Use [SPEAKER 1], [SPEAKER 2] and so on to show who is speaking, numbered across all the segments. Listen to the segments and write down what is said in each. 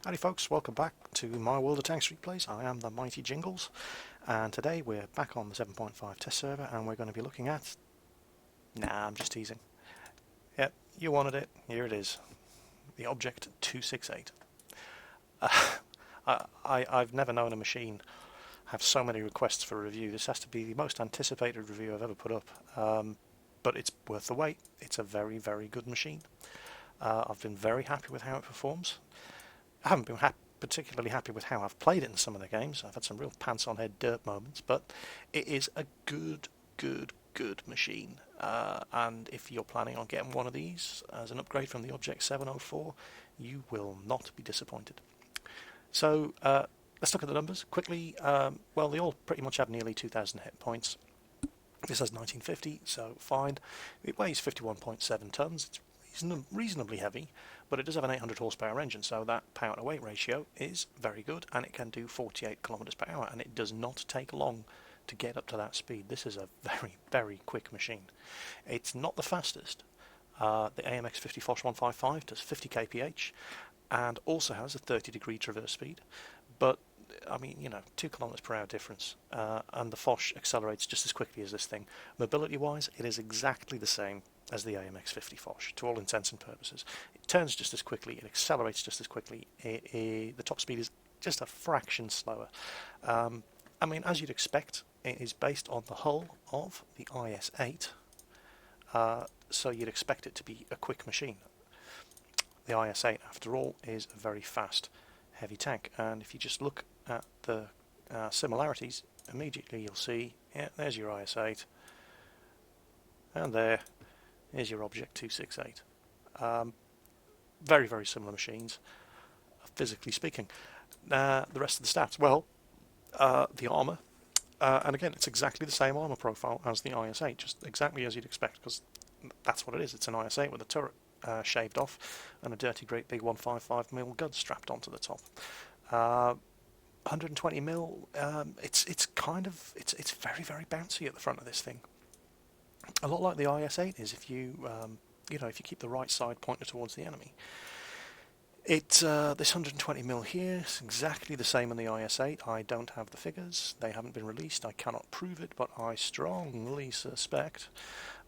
[SPEAKER 1] Howdy folks, welcome back to my World of Tanks replays. I am the Mighty Jingles, and today we're back on the 7.5 test server and we're going to be looking at... Nah, I'm just teasing. Yep, you wanted it, here it is. The Objekt 268. I've never known a machine have so many requests for a review. This has to be the most anticipated review I've ever put up. But it's worth the wait. It's a very, very good machine. I've been very happy with how it performs. I haven't been particularly happy with how I've played it in some of the games. I've had some real pants-on-head dirt moments, but it is a good machine. And if you're planning on getting one of these as an upgrade from the Objekt 704, you will not be disappointed. So let's look at the numbers quickly. Well, they all pretty much have nearly 2,000 hit points. This has 1950, so fine. It weighs 51.7 tons. It's reasonably heavy, but it does have an 800 horsepower engine, so that power to weight ratio is very good, and it can do 48 kilometers per hour, and it does not take long to get up to that speed. This is a very quick machine. It's not the fastest. The AMX 50 Foch 155 does 50 kph and also has a 30-degree traverse speed, but I mean, you know, 2 kilometers per hour difference, and the Foch accelerates just as quickly as this thing. Mobility wise, it is exactly the same as the AMX 50 Foch to all intents and purposes. It turns just as quickly, it accelerates just as quickly. The top speed is just a fraction slower. I mean, as you'd expect, it is based on the hull of the IS-8, so you'd expect it to be a quick machine. The IS-8, after all, is a very fast, heavy tank, and if you just look at the similarities, immediately you'll see, yeah, there's your IS-8, and there is your Objekt 268. Very similar machines, physically speaking. The rest of the stats, well, the armour, and again, it's exactly the same armour profile as the IS-8, just exactly as you'd expect, because that's what it is. It's an IS-8 with a turret shaved off and a dirty great big 155mm gun strapped onto the top. 120mm, it's very bouncy at the front of this thing. A lot like the IS-8 is if you if you keep the right side pointed towards the enemy. This 120mm here is exactly the same in the IS-8. I don't have the figures, they haven't been released, I cannot prove it, but I strongly suspect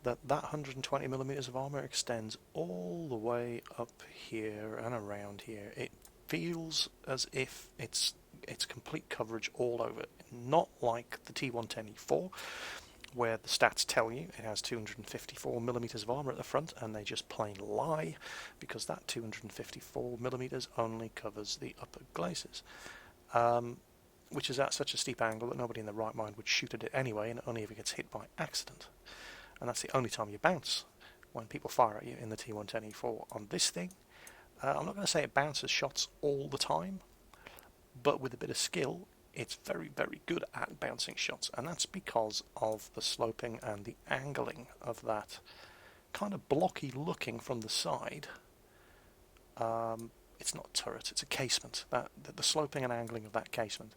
[SPEAKER 1] that 120mm of armour extends all the way up here and around here. It feels as if it's complete coverage all over, not like the T110E4, where the stats tell you it has 254mm of armour at the front, and they just plain lie, because that 254mm only covers the upper glacis, which is at such a steep angle that nobody in their right mind would shoot at it anyway, and only if it gets hit by accident. And that's the only time you bounce, when people fire at you in the T110E4. On this thing, I'm not going to say it bounces shots all the time, but with a bit of skill, it's very good at bouncing shots, and that's because of the sloping and the angling of that kind of blocky looking from the side. It's not a turret, it's a casement. The sloping and angling of that casement.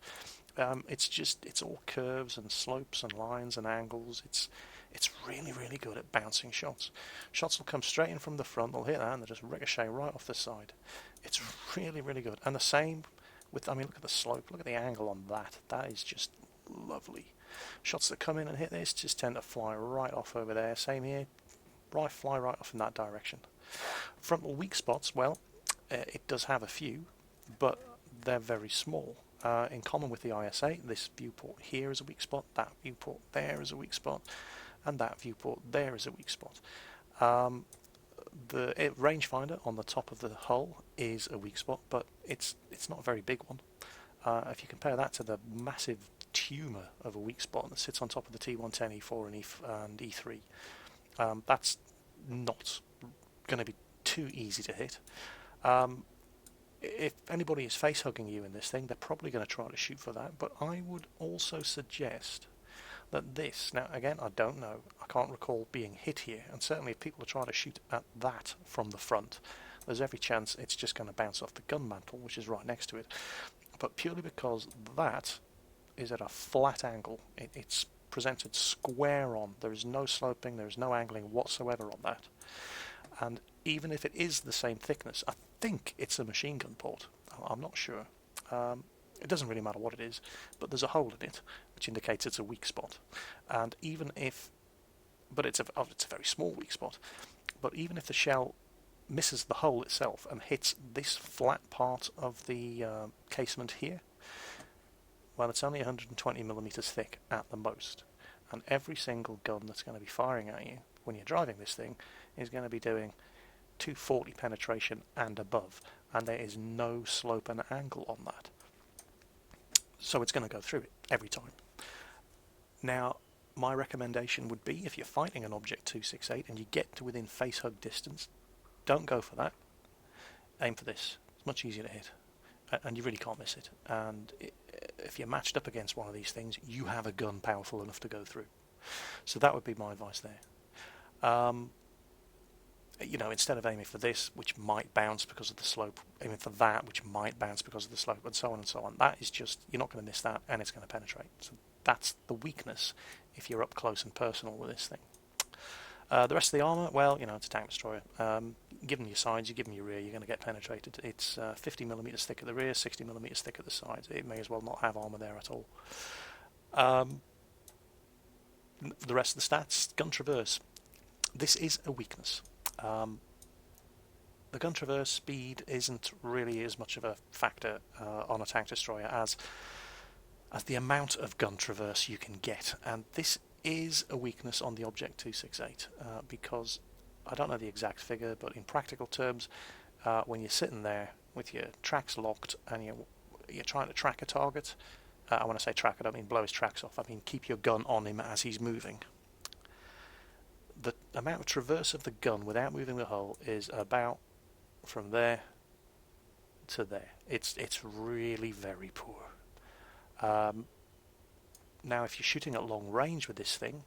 [SPEAKER 1] It's all curves and slopes and lines and angles. It's really good at bouncing shots. Shots will come straight in from the front, they'll hit that and they'll just ricochet right off the side. It's really good. And the same with, I mean, look at the slope, look at the angle on that. That is just lovely. Shots that come in and hit this just tend to fly right off over there. Same here, fly right off in that direction. Frontal weak spots, well, it does have a few, but they're very small. In common with the IS-8, this viewport here is a weak spot, that viewport there is a weak spot, and that viewport there is a weak spot. The rangefinder on the top of the hull is a weak spot, but it's not a very big one. If you compare that to the massive tumour of a weak spot that sits on top of the T110E4 and E3, that's not going to be too easy to hit. If anybody is face-hugging you in this thing, they're probably going to try to shoot for that, but I would also suggest that this, now again, I don't know, I can't recall being hit here, and certainly if people are trying to shoot at that from the front, there's every chance it's just going to bounce off the gun mantle, which is right next to it, but purely because that is at a flat angle. It's presented square on, there is no sloping, there is no angling whatsoever on that. And even if it is the same thickness, I think it's a machine gun port. I'm not sure. It doesn't really matter what it is, but there's a hole in it, which indicates it's a weak spot. And even if, but it's a very small weak spot. But even if the shell misses the hole itself and hits this flat part of the casement here, well, it's only 120 millimeters thick at the most. And every single gun that's going to be firing at you when you're driving this thing is going to be doing 240 penetration and above, and there is no slope and angle on that. So it's going to go through it every time. Now, my recommendation would be, if you're fighting an Objekt 268 and you get to within face hug distance, don't go for that. Aim for this. It's much easier to hit, and you really can't miss it. And if you're matched up against one of these things, you have a gun powerful enough to go through. So that would be my advice there. You know, instead of aiming for this, which might bounce because of the slope, aiming for that, which might bounce because of the slope, and so on and so on. That is just, you're not going to miss that, and it's going to penetrate. So that's the weakness if you're up close and personal with this thing. The rest of the armour, well, you know, it's a tank destroyer. Give them your sides, you give them your rear, you're going to get penetrated. It's 50 millimeters thick at the rear, 60 millimeters thick at the sides. It may as well not have armour there at all. The rest of the stats, gun traverse. This is a weakness. The gun traverse speed isn't really as much of a factor on a tank destroyer as the amount of gun traverse you can get, and this is a weakness on the Objekt 268 because I don't know the exact figure, but in practical terms, when you're sitting there with your tracks locked and you're trying to track a target, when I say track, I don't mean blow his tracks off, I mean keep your gun on him as he's moving. The amount of traverse of the gun without moving the hull is about from there to there. It's really very poor. Now, if you're shooting at long range with this thing,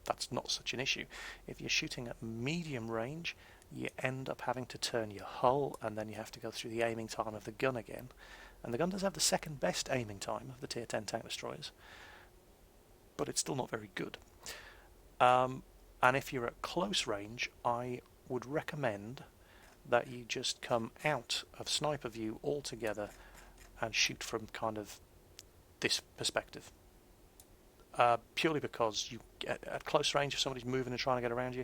[SPEAKER 1] that's not such an issue. If you're shooting at medium range, you end up having to turn your hull, and then you have to go through the aiming time of the gun again. And the gun does have the second best aiming time of the Tier 10 tank destroyers, but it's still not very good. And if you're at close range, I would recommend that you just come out of sniper view altogether and shoot from kind of this perspective. Purely because you at close range, if somebody's moving and trying to get around you,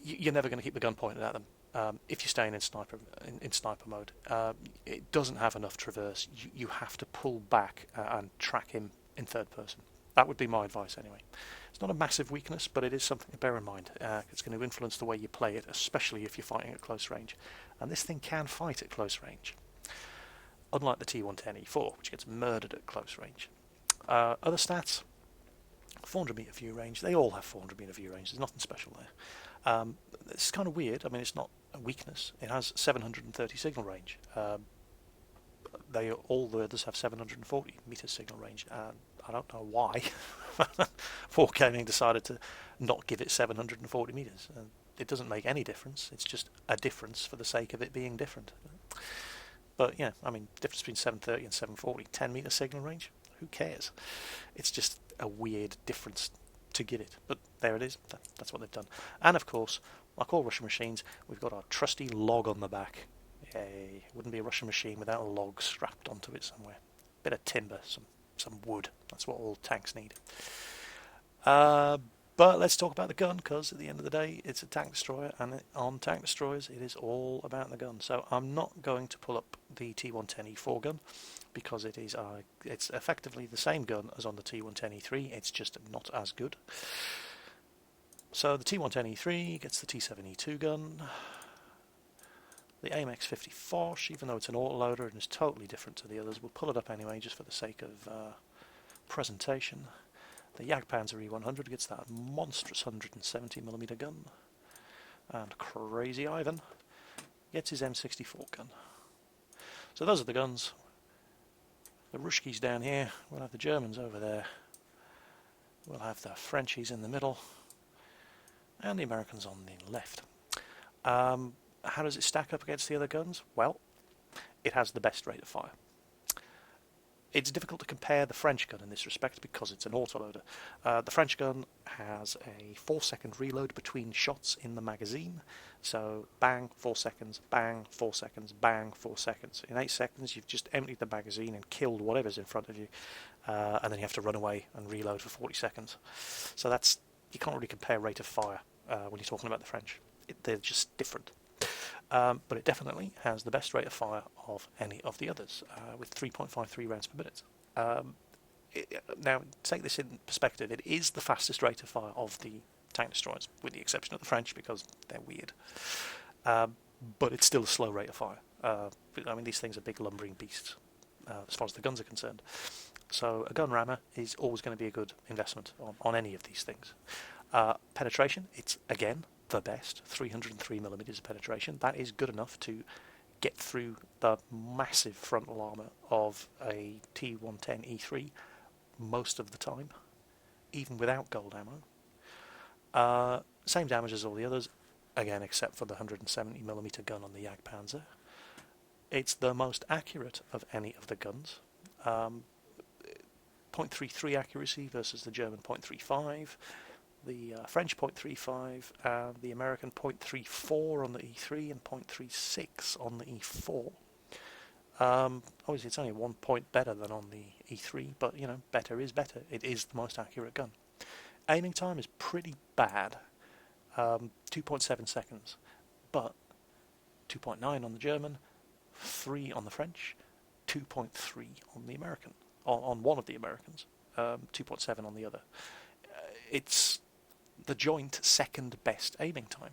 [SPEAKER 1] you're never going to keep the gun pointed at them. If you're staying in sniper mode, it doesn't have enough traverse. You have to pull back and track him in third person. That would be my advice anyway. It's not a massive weakness, but it is something to bear in mind. It's going to influence the way you play it, especially if you're fighting at close range. And this thing can fight at close range, unlike the T110E4, which gets murdered at close range. Other stats, 400 meter view range. They all have 400 meter view range. There's nothing special there. It's kind of weird. I mean, it's not a weakness. It has 730 signal range. All the others have 740 meter signal range. I don't know why 4Gaming decided to not give it 740 meters. It doesn't make any difference. It's just a difference for the sake of it being different. But yeah, I mean, difference between 730 and 740, 10 meter signal range. Who cares? It's just a weird difference to give it. But there it is. That's what they've done. And of course, like all Russian machines, we've got our trusty log on the back. Yay! Wouldn't be a Russian machine without a log strapped onto it somewhere. Bit of timber, some wood. That's what all tanks need. But let's talk about the gun, because at the end of the day, it's a tank destroyer, and on tank destroyers, it is all about the gun. So I'm not going to pull up the T110E4 gun, because it's effectively the same gun as on the T110E3. It's just not as good. So the T110E3 gets the T7E2 gun. The AMX-50 Foch, even though it's an autoloader and is totally different to the others, we'll pull it up anyway just for the sake of presentation. The Jagdpanzer E100 gets that monstrous 170mm gun. And Crazy Ivan gets his M64 gun. So those are the guns. The Ruskies down here, we'll have the Germans over there. We'll have the Frenchies in the middle. And the Americans on the left. How does it stack up against the other guns? Well, it has the best rate of fire. It's difficult to compare the French gun in this respect because it's an autoloader. The French gun has a 4-second reload between shots in the magazine. So bang, 4 seconds, bang, 4 seconds, bang, 4 seconds. In 8 seconds you've just emptied the magazine and killed whatever's in front of you, and then you have to run away and reload for 40 seconds. So you can't really compare rate of fire when you're talking about the French. They're just different. But it definitely has the best rate of fire of any of the others, with 3.53 rounds per minute. Now, take this in perspective, it is the fastest rate of fire of the tank destroyers, with the exception of the French, because they're weird. But it's still a slow rate of fire. I mean, these things are big lumbering beasts, as far as the guns are concerned. So a gun rammer is always going to be a good investment on any of these things. Penetration, it's, again, the best, 303mm of penetration. That is good enough to get through the massive frontal armour of a T110E3 most of the time, even without gold ammo. Same damage as all the others, again, except for the 170mm gun on the Jagdpanzer. It's the most accurate of any of the guns. 0.33 accuracy versus the German 0.35. The French 0.35 and the American 0.34 on the E3 and 0.36 on the E4. Obviously it's only 1 point better than on the E3, but you know, better is better. It is the most accurate gun. Aiming time is pretty bad, 2.7 seconds, but 2.9 on the German, 3 on the French, 2.3 on the American, on one of the Americans, 2.7 on the other. It's the joint second best aiming time,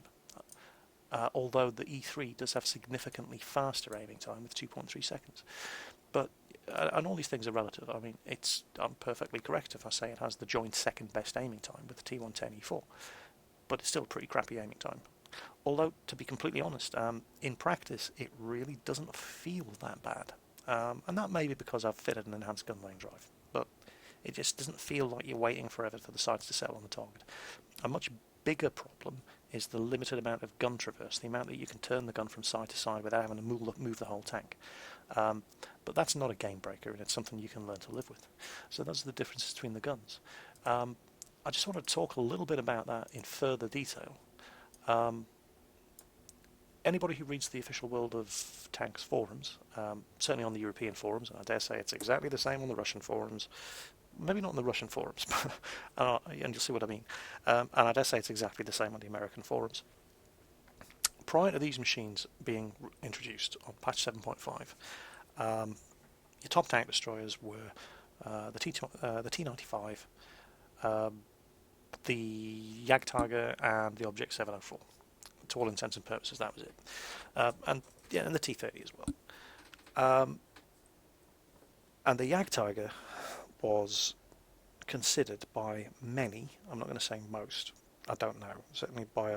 [SPEAKER 1] although the E3 does have significantly faster aiming time with 2.3 seconds. But and all these things are relative. I mean, I'm perfectly correct if I say it has the joint second best aiming time with the T110E4, but it's still a pretty crappy aiming time. Although, to be completely honest, in practice it really doesn't feel that bad, and that may be because I've fitted an enhanced gun lane drive, but it just doesn't feel like you're waiting forever for the sights to settle on the target. A much bigger problem is the limited amount of gun traverse, the amount that you can turn the gun from side to side without having to move the whole tank. But that's not a game breaker, and it's something you can learn to live with. So those are the differences between the guns. I just want to talk a little bit about that in further detail. Anybody who reads the official World of Tanks forums, certainly on the European forums, and I dare say it's exactly the same on the Russian forums, maybe not in the Russian forums, but and you'll see what I mean. And I dare say it's exactly the same on the American forums. Prior to these machines being introduced on patch 7.5, your top tank destroyers were the T95, the Jagdtiger, and the Objekt 704. To all intents and purposes, that was it. And the T30 as well. And the Jagdtiger was considered by many, I'm not going to say most, I don't know, certainly by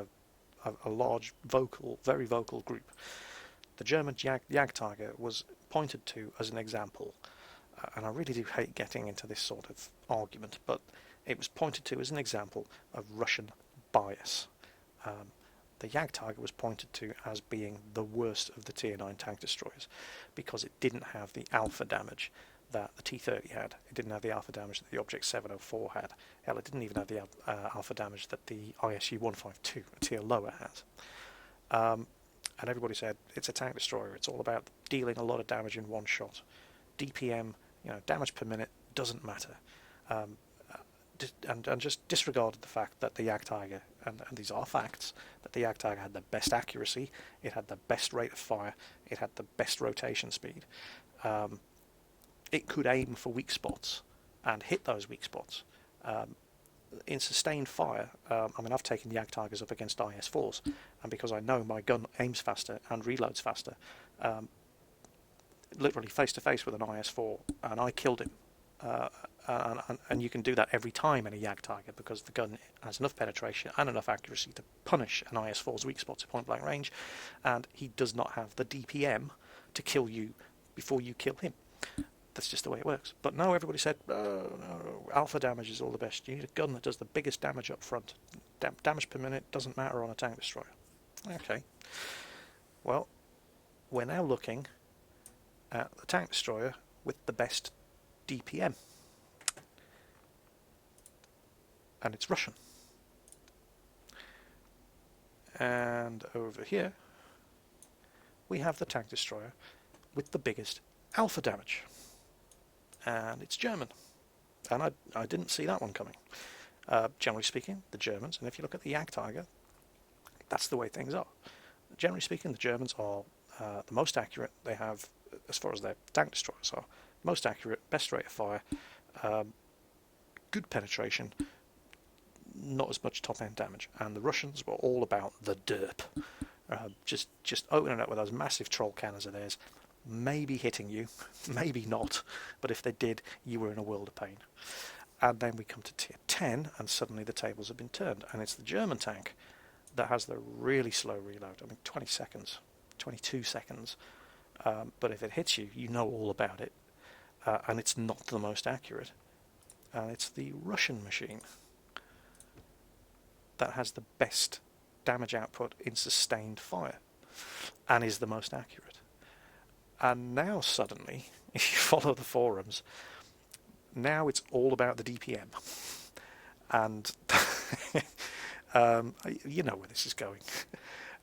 [SPEAKER 1] a large, very vocal group. The German Jagdtiger was pointed to as an example, and I really do hate getting into this sort of argument, but it was pointed to as an example of Russian bias. The Jagdtiger was pointed to as being the worst of the Tier 9 tank destroyers because it didn't have the alpha damage that the T30 had. It didn't have the alpha damage that the Objekt 704 had. Hell, it didn't even have the alpha damage that the ISU 152, a tier lower, has. And everybody said, it's a tank destroyer, it's all about dealing a lot of damage in one shot. DPM, damage per minute, doesn't matter. And just disregarded the fact that the Jagdtiger, and these are facts, that the Jagdtiger had the best accuracy, it had the best rate of fire, it had the best rotation speed. It could aim for weak spots and hit those weak spots. In sustained fire, I've taken Jagdtigers up against IS-4s, and because I know my gun aims faster and reloads faster, literally face to face with an IS-4, and I killed him. And you can do that every time in a Jagdtiger because the gun has enough penetration and enough accuracy to punish an IS-4's weak spots at point blank range, and he does not have the DPM to kill you before you kill him. That's just the way it works. But no, everybody said, oh, no, alpha damage is all the best. You need a gun that does the biggest damage up front. Damage per minute doesn't matter on a tank destroyer. Okay. Well, we're now looking at the tank destroyer with the best DPM, and it's Russian. And over here we have the tank destroyer with the biggest alpha damage, and it's German, and I didn't see that one coming. Generally speaking, the Germans, and if you look at the Jagdtiger, that's the way things are. Generally speaking, the Germans are the most accurate. They have, as far as their tank destroyers are, most accurate, best rate of fire, good penetration, not as much top-end damage. And the Russians were all about the derp. Just opening up with those massive troll cannons of theirs, maybe hitting you, maybe not, but if they did, you were in a world of pain. And then we come to tier 10, and suddenly the tables have been turned, and it's the German tank that has the really slow reload. I mean, 20 seconds, 22 seconds. But if it hits you, you know all about it. And it's not the most accurate. And it's the Russian machine that has the best damage output in sustained fire and is the most accurate. And now suddenly, if you follow the forums, now it's all about the DPM. And you know where this is going.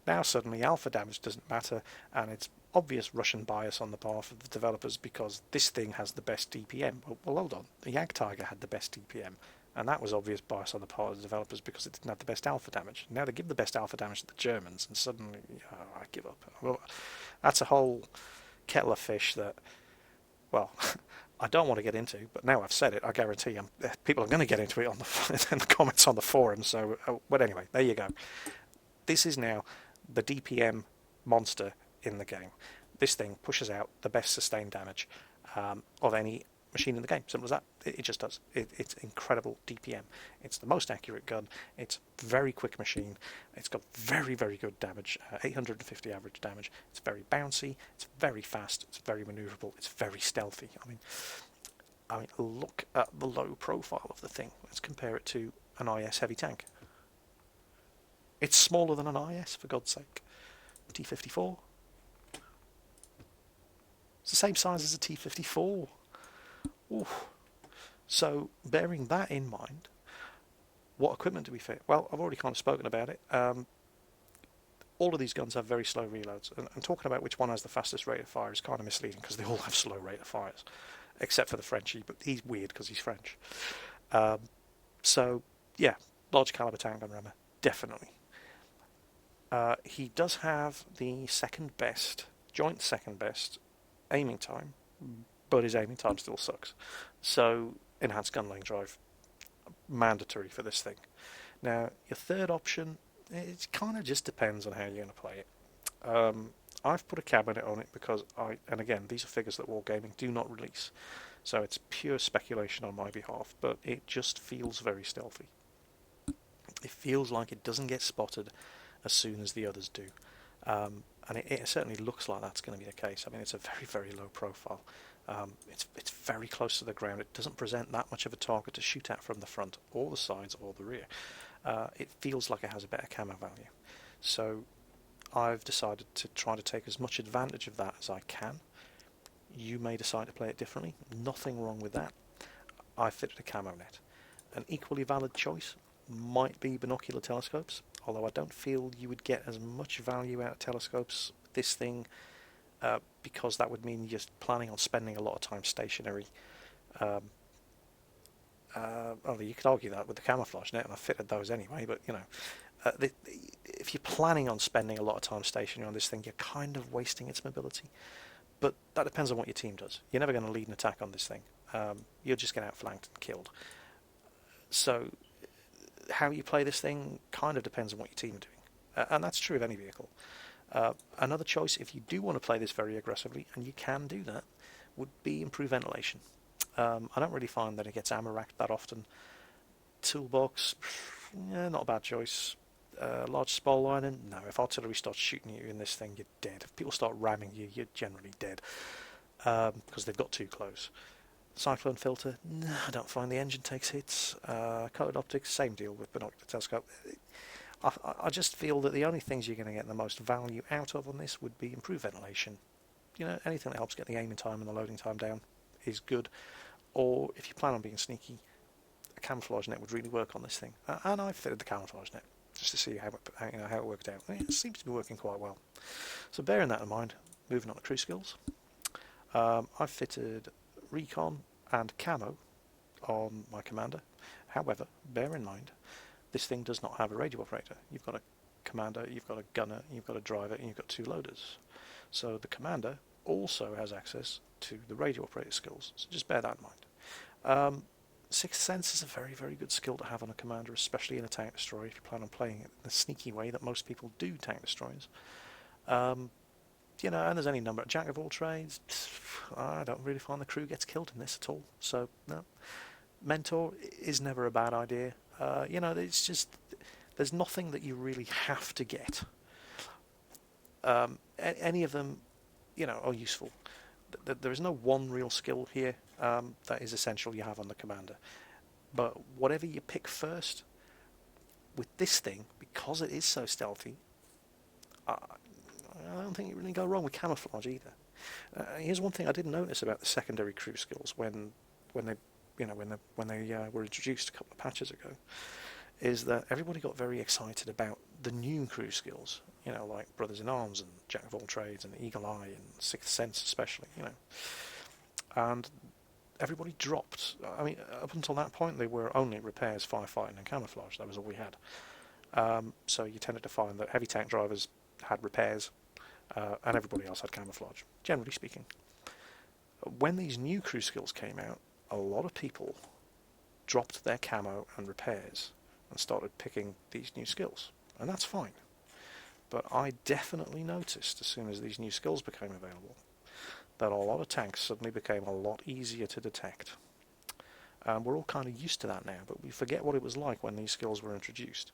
[SPEAKER 1] Now suddenly alpha damage doesn't matter, and it's obvious Russian bias on the part of the developers because this thing has the best DPM. Well, hold on. The Jagdtiger had the best DPM, and that was obvious bias on the part of the developers because it didn't have the best alpha damage. Now they give the best alpha damage to the Germans, and suddenly, I give up. Well, that's a whole kettle of fish that, well, I don't want to get into, but now I've said it, I guarantee people are going to get into it on in the comments on the forum. So, but anyway, there you go. This is now the DPM monster in the game. This thing pushes out the best sustained damage of any machine in the game. Simple as that. It just does. It's incredible DPM. It's the most accurate gun. It's a very quick machine. It's got very, very good damage, 850 average damage. It's very bouncy. It's very fast. It's very maneuverable. It's very stealthy. I mean, look at the low profile of the thing. Let's compare it to an IS heavy tank. It's smaller than an IS, for God's sake. T-54. It's the same size as a T-54. Oof. So, bearing that in mind, what equipment do we fit? Well, I've already kind of spoken about it. All of these guns have very slow reloads, and talking about which one has the fastest rate of fire is kind of misleading because they all have slow rate of fires, except for the Frenchie, but he's weird because he's French. So, yeah, large caliber tank gun rammer, definitely. He does have the joint second best aiming time, but his aiming time still sucks. So, enhanced gun lane drive, mandatory for this thing. Now, your third option, it kind of just depends on how you're going to play it. I've put a cabinet on it because and again, these are figures that Wargaming do not release, so it's pure speculation on my behalf, but it just feels very stealthy. It feels like it doesn't get spotted as soon as the others do. And it certainly looks like that's going to be the case. I mean, it's a very, very low profile. It's very close to the ground. It doesn't present that much of a target to shoot at from the front or the sides or the rear. It feels like it has a better camo value. So I've decided to try to take as much advantage of that as I can. You may decide to play it differently. Nothing wrong with that. I fitted a camo net. An equally valid choice might be binocular telescopes, although I don't feel you would get as much value out of telescopes with this thing, because that would mean you're planning on spending a lot of time stationary. You could argue that with the camouflage net, and I fitted those anyway, but you know, if you're planning on spending a lot of time stationary on this thing, you're kind of wasting its mobility. But that depends on what your team does. You're never going to lead an attack on this thing. You'll just get outflanked and killed. So how you play this thing kind of depends on what your team are doing. And that's true of any vehicle. Another choice, if you do want to play this very aggressively, and you can do that, would be improve ventilation. I don't really find that it gets ammo racked that often. Toolbox, yeah, not a bad choice. Large spall lining, no. If artillery starts shooting you in this thing, you're dead. If people start ramming you, you're generally dead, because they've got too close. Cyclone filter, no, I don't find the engine takes hits. Coated optics, same deal with binocular telescope. I just feel that the only things you're going to get the most value out of on this would be improved ventilation. You know, anything that helps get the aiming time and the loading time down is good. or if you plan on being sneaky, a camouflage net would really work on this thing. And I've fitted the camouflage net just to see how it worked out. It seems to be working quite well. So bearing that in mind, moving on to crew skills, I've fitted recon and camo on my commander. However, bear in mind, this thing does not have a radio operator. You've got a commander, you've got a gunner, you've got a driver, and you've got 2 loaders. So the commander also has access to the radio operator skills, so just bear that in mind. Sixth Sense is a very, very good skill to have on a commander, especially in a tank destroyer if you plan on playing it in the sneaky way that most people do tank destroyers. And there's any number. Jack of all trades, I don't really find the crew gets killed in this at all. So, no. Mentor is never a bad idea. It's just, there's nothing that you really have to get. Any of them, are useful. There is no one real skill here that is essential you have on the commander. But whatever you pick first, with this thing, because it is so stealthy, I don't think you really go wrong with camouflage either. Here's one thing I did notice about the secondary crew skills when they were introduced a couple of patches ago, is that everybody got very excited about the new crew skills, like Brothers in Arms and Jack of all trades and Eagle Eye and Sixth Sense especially, and everybody dropped. I mean, up until that point they were only repairs, firefighting and camouflage. That was all we had. So you tended to find that heavy tank drivers had repairs and everybody else had camouflage, generally speaking. When these new crew skills came out, a lot of people dropped their camo and repairs and started picking these new skills, and that's fine. But I definitely noticed as soon as these new skills became available that a lot of tanks suddenly became a lot easier to detect. We're all kind of used to that now, but we forget what it was like when these skills were introduced.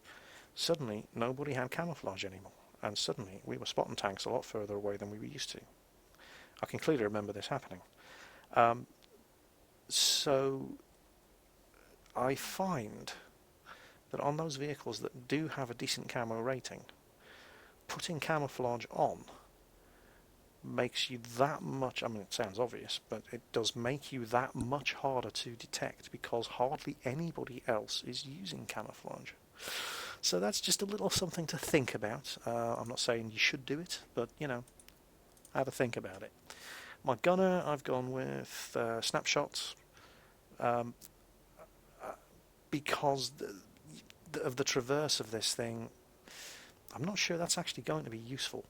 [SPEAKER 1] Suddenly nobody had camouflage anymore, and suddenly we were spotting tanks a lot further away than we were used to. I can clearly remember this happening. So I find that on those vehicles that do have a decent camo rating, putting camouflage on makes you that much, I mean it sounds obvious, but it does make you that much harder to detect because hardly anybody else is using camouflage. So that's just a little something to think about. I'm not saying you should do it, but have a think about it. My gunner, I've gone with snapshots because of the traverse of this thing. I'm not sure that's actually going to be useful,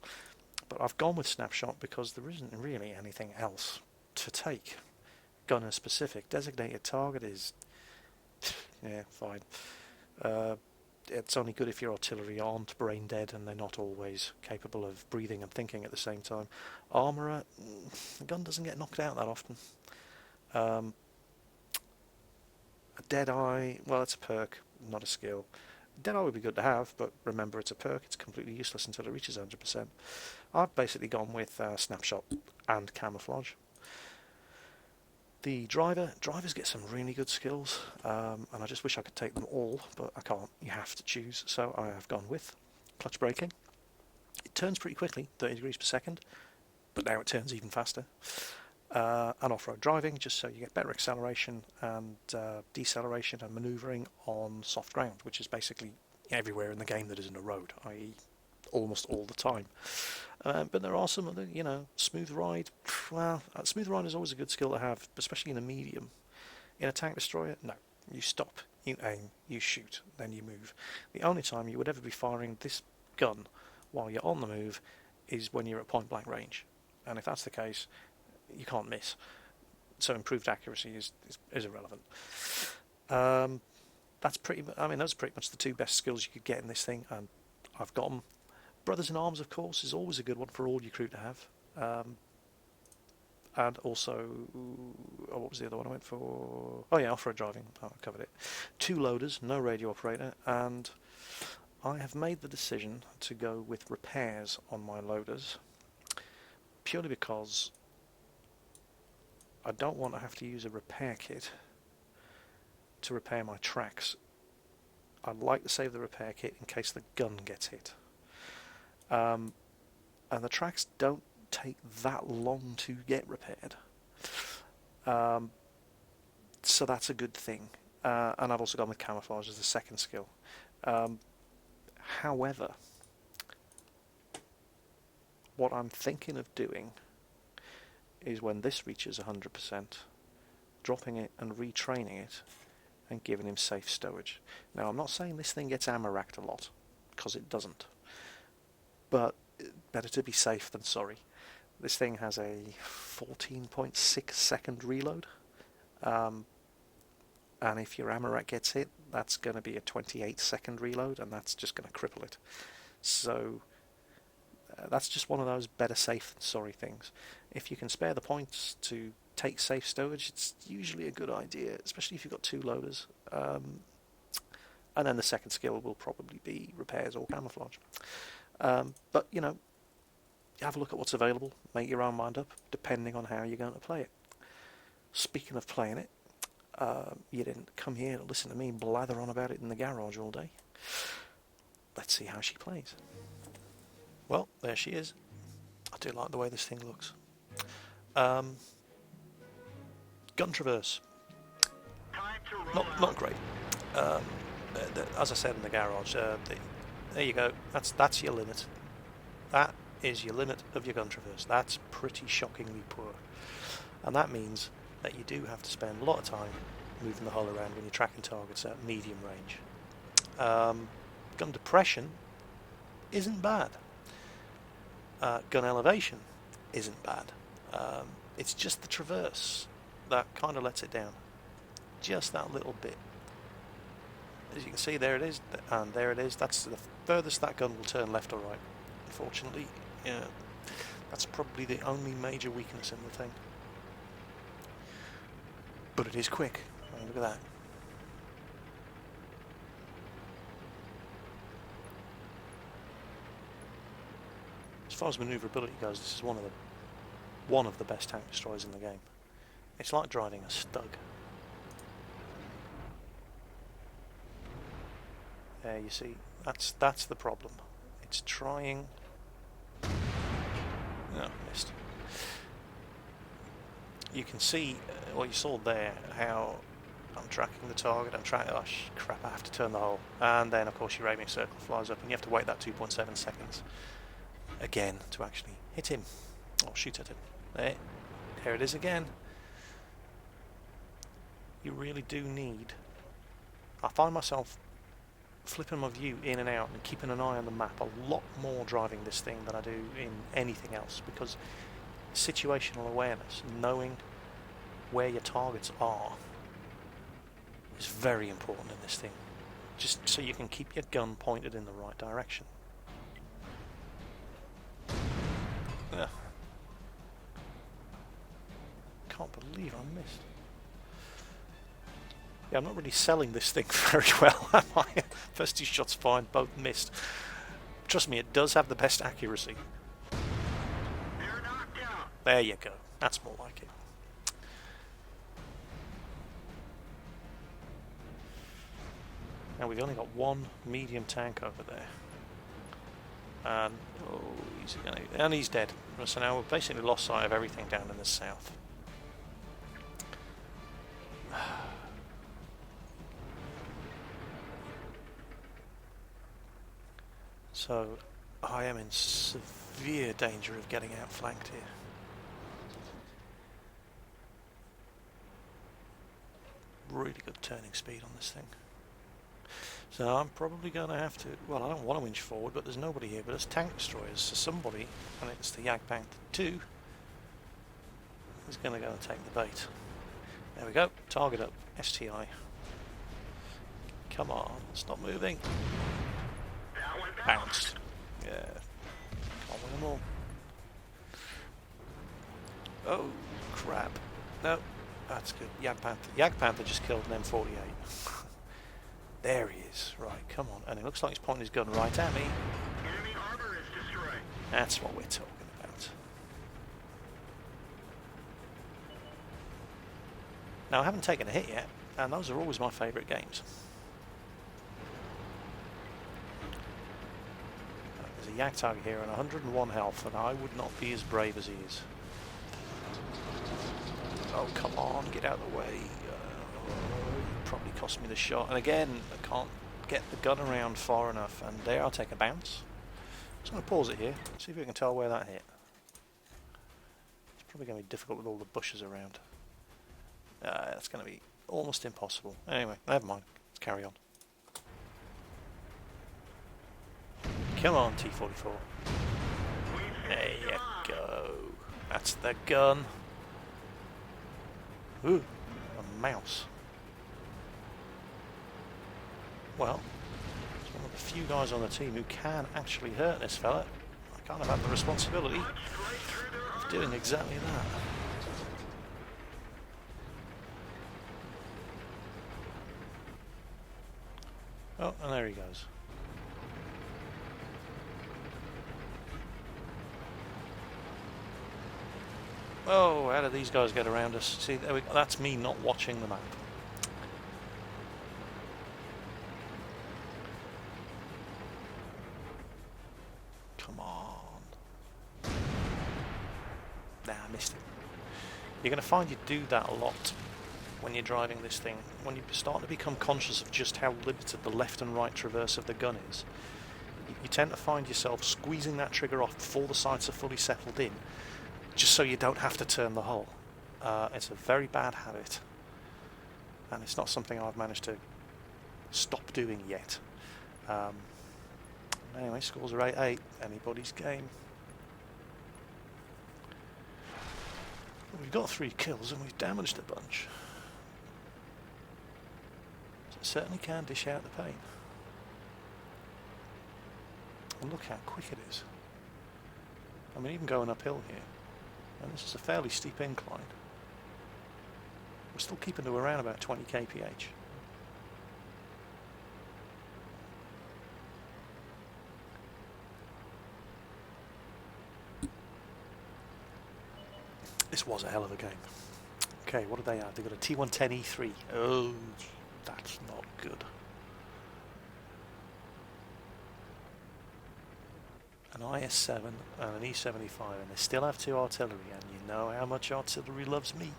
[SPEAKER 1] but I've gone with snapshot because there isn't really anything else to take. Gunner specific. Designated target is fine. It's only good if your artillery aren't brain dead and they're not always capable of breathing and thinking at the same time. Armourer, the gun doesn't get knocked out that often. A dead eye, well, it's a perk, not a skill. Dead eye would be good to have, but remember it's a perk, it's completely useless until it reaches 100%. I've basically gone with snapshot and camouflage. The drivers get some really good skills, and I just wish I could take them all, but I can't. You have to choose, so I have gone with clutch braking. It turns pretty quickly, 30 degrees per second, but now it turns even faster. And off-road driving, just so you get better acceleration and deceleration and manoeuvring on soft ground, which is basically everywhere in the game that isn't a road, i.e. almost all the time. But there are some other, smooth ride. Well, smooth ride is always a good skill to have, especially in a medium. In a tank destroyer, no. You stop, you aim, you shoot, then you move. The only time you would ever be firing this gun while you're on the move is when you're at point blank range. And if that's the case, you can't miss. So improved accuracy is irrelevant. That's pretty much the two best skills you could get in this thing, and I've got them. Brothers in Arms, of course, is always a good one for all your crew to have. And also, what was the other one I went for? Oh yeah, off-road driving. I covered it. 2 loaders, no radio operator, and I have made the decision to go with repairs on my loaders, purely because I don't want to have to use a repair kit to repair my tracks. I'd like to save the repair kit in case the gun gets hit. And the tracks don't take that long to get repaired. So that's a good thing. And I've also gone with camouflage as a second skill. However, what I'm thinking of doing is when this reaches 100%, dropping it and retraining it and giving him safe stowage. Now, I'm not saying this thing gets ammo racked a lot, because it doesn't. But better to be safe than sorry. This thing has a 14.6 second reload. And if your ammo rack gets hit, that's going to be a 28 second reload, and that's just going to cripple it. So that's just one of those better safe than sorry things. If you can spare the points to take safe stowage, it's usually a good idea, especially if you've got two loaders. And then the second skill will probably be repairs or camouflage. But, you know, have a look at what's available, make your own mind up, depending on how you're going to play it. Speaking of playing it, you didn't come here to listen to me blather on about it in the garage all day. Let's see how she plays. Well, there she is. I do like the way this thing looks. Gun traverse. Not great. As I said in the garage, there you go. That's your limit. That is your limit of your gun traverse. That's pretty shockingly poor. And that means that you do have to spend a lot of time moving the hull around when you're tracking targets at medium range. Gun depression isn't bad. Gun elevation isn't bad. It's just the traverse that kind of lets it down. Just that little bit. As you can see, there it is, and there it is. That's the furthest that gun will turn left or right. Unfortunately, yeah, that's probably the only major weakness in the thing. But it is quick. I mean, look at that. As far as manoeuvrability goes, this is one of the best tank destroyers in the game. It's like driving a Stug. There you see, that's the problem. It's trying. No, missed. You can see, well, you saw there how I'm tracking the target. I'm trying. Oh crap! I have to turn the hull, and then of course your aiming circle flies up, and you have to wait that 2.7 seconds again to actually hit him or shoot at him. There it is again. You really do need. I find myself flipping my view in and out and keeping an eye on the map a lot more driving this thing than I do in anything else, because situational awareness, knowing where your targets are, is very important in this thing, just so you can keep your gun pointed in the right direction. Ugh. Can't believe I missed. Yeah, I'm not really selling this thing very well, am I? First two shots fine, both missed. Trust me, it does have the best accuracy. There you go. That's more like it. Now we've only got one medium tank over there. And he's dead. So now we've basically lost sight of everything down in the south. So I am in severe danger of getting outflanked here. Really good turning speed on this thing. So I'm probably going to have to, well, I don't want to winch forward, but there's nobody here, but there's tank destroyers, so somebody, and it's the Jagdpanther 2, is going to go and take the bait. There we go, target up, STI. Come on, stop moving. Bounced. Yeah. Can't win them all. Oh, crap. No, that's good. Jagdpanther just killed an M48. There he is. Right, come on. And it looks like he's pointing his gun right at me.
[SPEAKER 2] Enemy armor is destroyed.
[SPEAKER 1] That's what we're talking about. Now, I haven't taken a hit yet, and those are always my favourite games. There's a Yak target here on 101 health, and I would not be as brave as he is. Oh, come on, get out of the way. Probably cost me the shot. And again, I can't get the gun around far enough. And there, I'll take a bounce. Just going to pause it here. See if we can tell where that hit. It's probably going to be difficult with all the bushes around. That's going to be almost impossible. Anyway, never mind. Let's carry on. Come on, T-44. There you go. That's the gun. Ooh, a mouse. Well, it's one of the few guys on the team who can actually hurt this fella. I kind of have the responsibility of doing exactly that. Oh, and there he goes. Oh, how did these guys get around us? See, there we go. That's me not watching the map. Come on. Nah, I missed it. You're going to find you do that a lot when you're driving this thing. When you start to become conscious of just how limited the left and right traverse of the gun is, you tend to find yourself squeezing that trigger off before the sights are fully settled in, just so you don't have to turn the hull. It's a very bad habit, and it's not something I've managed to stop doing yet. Anyway, scores are 8-8, anybody's game. We've got 3 kills and we've damaged a bunch. So it certainly can dish out the pain. And look how quick it is. I mean, even going uphill here, and this is a fairly steep incline, we're still keeping to around about 20 kph. This was a hell of a game. Okay, what do they have? They've got a T110E3. Oh, that's not good. An IS-7 and an E-75, and they still have 2 artillery, and you know how much artillery loves me.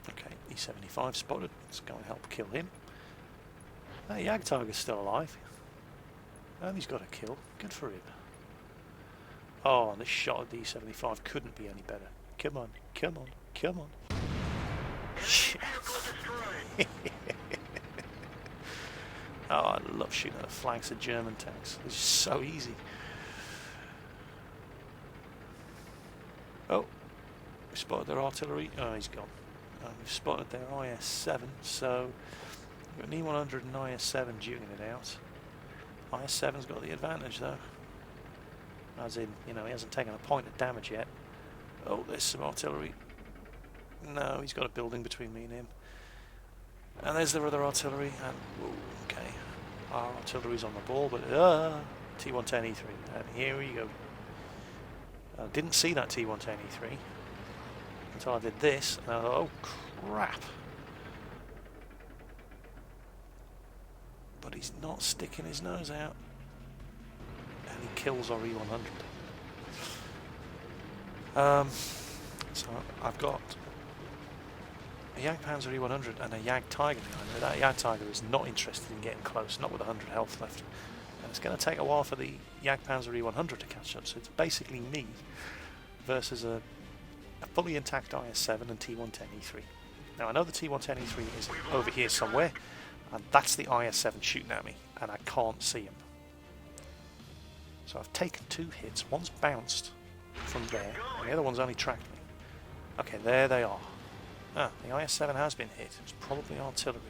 [SPEAKER 1] Okay, E-75 spotted. Let's go and help kill him. That Jagdtiger's still alive. And he's got a kill. Good for him. Oh, and this shot at the E-75 couldn't be any better. Come on, come on, come on. Oh, I love shooting at the flanks of German tanks. It's just so easy. Oh, we spotted their artillery. Oh, he's gone. We've spotted their IS-7, so we've got an E-100 and IS-7 duking it out. IS-7's got the advantage though. As in, you know, he hasn't taken a point of damage yet. Oh, there's some artillery. No, he's got a building between me and him. And there's their other artillery, and ooh, okay, our artillery's on the ball, but T110E3, and here we go. I didn't see that T110E3 until I did this, and I thought, oh crap. But he's not sticking his nose out, and he kills our E100. So I've got a Jagdpanzer E100 and a Jagdtiger behind me. That Jagdtiger is not interested in getting close, not with 100 health left. And it's going to take a while for the Jagdpanzer E100 to catch up, so it's basically me versus a fully intact IS-7 and T110E3. Now I know the T110E3 is over here somewhere, and that's the IS-7 shooting at me, and I can't see him. So I've taken 2 hits. One's bounced from there, and the other one's only tracked me. Okay, there they are. Ah, the IS-7 has been hit. It's probably artillery.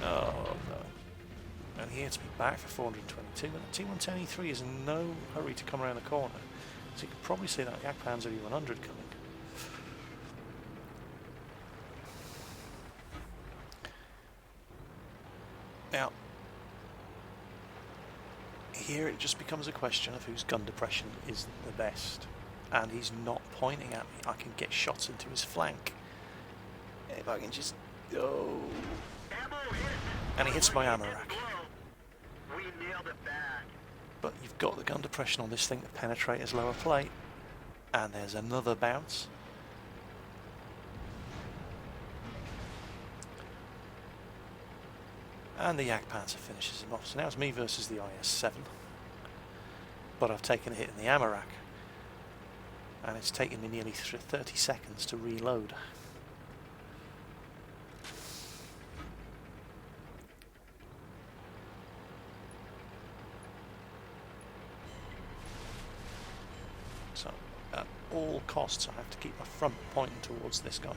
[SPEAKER 1] Oh no. And he hits me back for 422. And the T110E3 is in no hurry to come around the corner. So you can probably see that Jagdpanzer E100 coming. Now, here it just becomes a question of whose gun depression is the best. And he's not pointing at me. I can get shots into his flank. If I can just... Oh. And he hits my ammo rack. but you've got the gun depression on this thing to penetrate his lower plate, and there's another bounce. And the Jagdpanzer finishes him off. So now it's me versus the IS-7, but I've taken a hit in the ammo rack, and it's taken me nearly 30 seconds to reload. So at all costs I have to keep my front pointing towards this guy.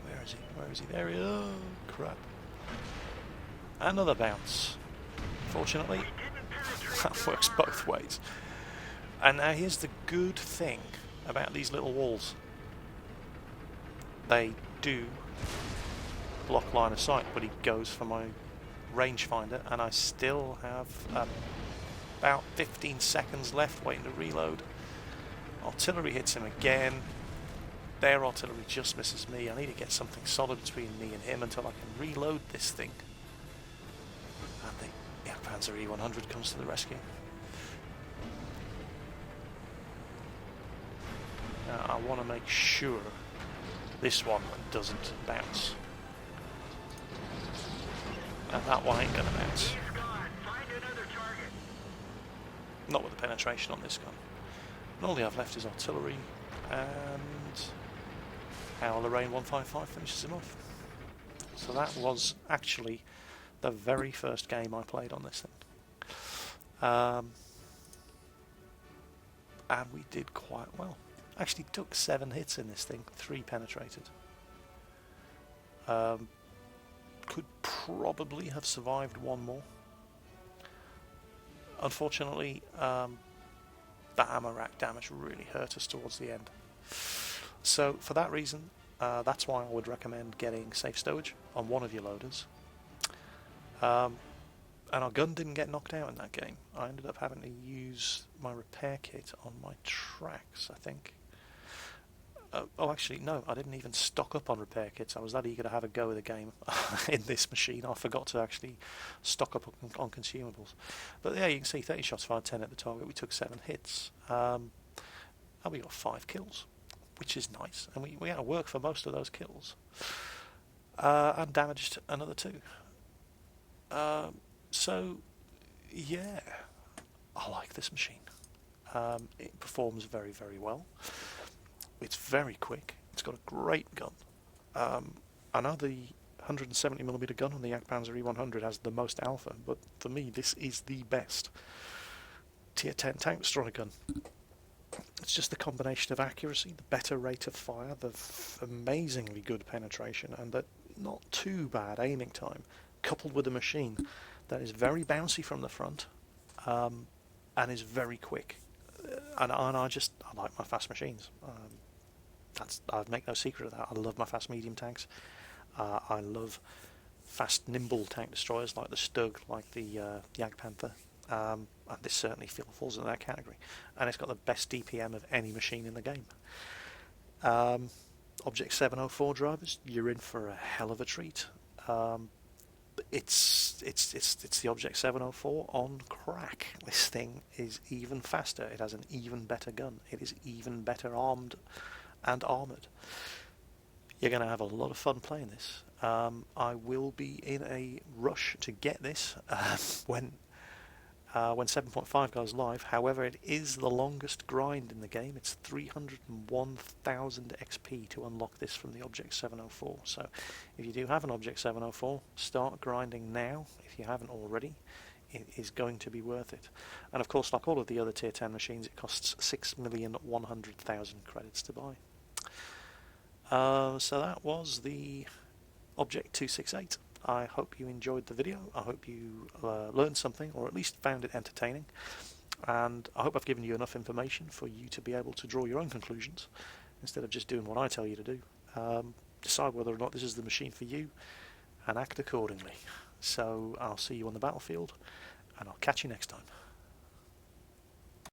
[SPEAKER 1] Where is he? Where is he? There he is. Oh, crap. Another bounce. Fortunately, that works both ways. And now here's the good thing about these little walls. They do block line of sight, but he goes for my rangefinder, and I still have about 15 seconds left waiting to reload. Artillery hits him again. Their artillery just misses me. I need to get something solid between me and him until I can reload this thing. And the Panzer E100 comes to the rescue. Now I want to make sure this one doesn't bounce. And that one ain't gonna bounce. Not with the penetration on this gun. And all you have left is artillery, and our Lorraine 155 finishes him off. So that was actually the very first game I played on this thing. And we did quite well. Actually took 7 hits in this thing, 3 penetrated. Could probably have survived one more. Unfortunately, that ammo rack damage really hurt us towards the end. So for that reason, that's why I would recommend getting safe stowage on one of your loaders. And our gun didn't get knocked out in that game. I ended up having to use my repair kit on my tracks, I think. Oh, actually, no, I didn't even stock up on repair kits. I was that eager to have a go at the game in this machine. I forgot to actually stock up on consumables. But yeah, you can see 30 shots fired, 10 at the target. We took 7 hits. And we got 5 kills, which is nice. And we had to work for most of those kills. And damaged another 2. So, yeah, I like this machine. It performs very, very well. It's very quick. It's got a great gun. I know the 170mm gun on the Jagdpanzer E100 has the most alpha, but for me this is the best Tier 10 tank destroyer gun. It's just the combination of accuracy, the better rate of fire, the amazingly good penetration, and the not too bad aiming time, coupled with a machine that is very bouncy from the front, and is very quick. And I like my fast machines. I make no secret of that. I love my fast medium tanks. I love fast nimble tank destroyers like the Stug, like the Jagdpanther. And this certainly falls into that category. And it's got the best DPM of any machine in the game. Objekt 704 drivers, you're in for a hell of a treat. It's the Objekt 704 on crack. This thing is even faster. It has an even better gun. It is even better armed and armoured. You're going to have a lot of fun playing this. I will be in a rush to get this when 7.5 goes live. However, it is the longest grind in the game. It's 301,000 XP to unlock this from the Objekt 704. So if you do have an Objekt 704, start grinding now if you haven't already. It is going to be worth it. And of course, like all of the other Tier 10 machines, it costs 6,100,000 credits to buy. So that was the Objekt 268. I hope you enjoyed the video. I hope you learned something, or at least found it entertaining. And I hope I've given you enough information for you to be able to draw your own conclusions, instead of just doing what I tell you to do. Decide whether or not this is the machine for you, and act accordingly. So I'll see you on the battlefield, and I'll catch you next time.